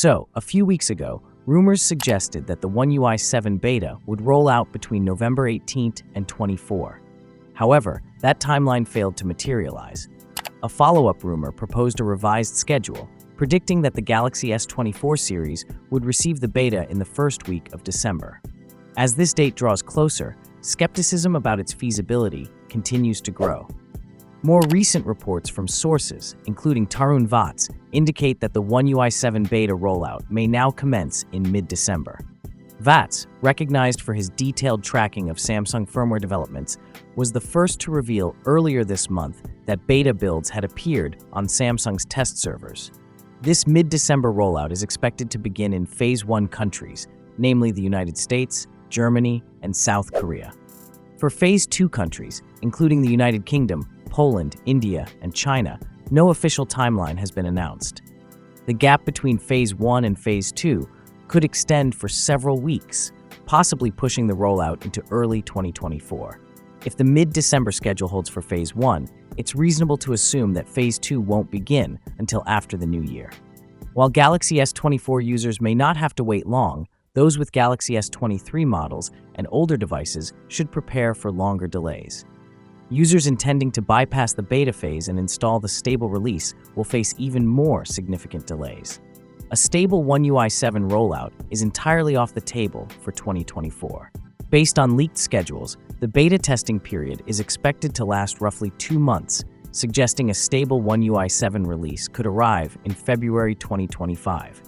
So, a few weeks ago, rumors suggested that the One UI 7 beta would roll out between November 18th and 24. However, that timeline failed to materialize. A follow-up rumor proposed a revised schedule, predicting that the Galaxy S24 series would receive the beta in the first week of December. As this date draws closer, skepticism about its feasibility continues to grow. More recent reports from sources, including Tarun Vats, indicate that the One UI 7 beta rollout may now commence in mid-December. Vats, recognized for his detailed tracking of Samsung firmware developments, was the first to reveal earlier this month that beta builds had appeared on Samsung's test servers. This mid-December rollout is expected to begin in Phase 1 countries, namely the United States, Germany, and South Korea. For Phase 2 countries, including the United Kingdom, Poland, India, and China, no official timeline has been announced. The gap between Phase 1 and Phase 2 could extend for several weeks, possibly pushing the rollout into early 2024. If the mid-December schedule holds for Phase 1, it's reasonable to assume that Phase 2 won't begin until after the new year. While Galaxy S24 users may not have to wait long, those with Galaxy S23 models and older devices should prepare for longer delays. Users intending to bypass the beta phase and install the stable release will face even more significant delays. A stable One UI 7 rollout is entirely off the table for 2024. Based on leaked schedules, the beta testing period is expected to last roughly 2 months, suggesting a stable One UI 7 release could arrive in February 2025.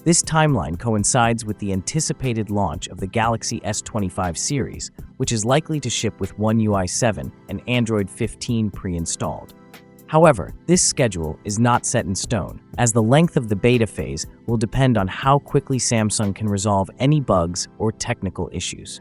This timeline coincides with the anticipated launch of the Galaxy S25 series, which is likely to ship with One UI 7 and Android 15 pre-installed. However, this schedule is not set in stone, as the length of the beta phase will depend on how quickly Samsung can resolve any bugs or technical issues.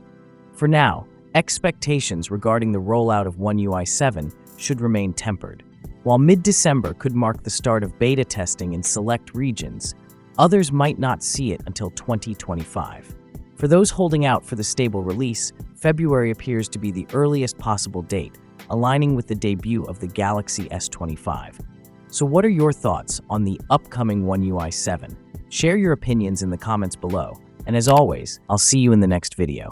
For now, expectations regarding the rollout of One UI 7 should remain tempered. While mid-December could mark the start of beta testing in select regions, others might not see it until 2025. For those holding out for the stable release, February appears to be the earliest possible date, aligning with the debut of the Galaxy S25. So what are your thoughts on the upcoming One UI 7? Share your opinions in the comments below, and as always, I'll see you in the next video.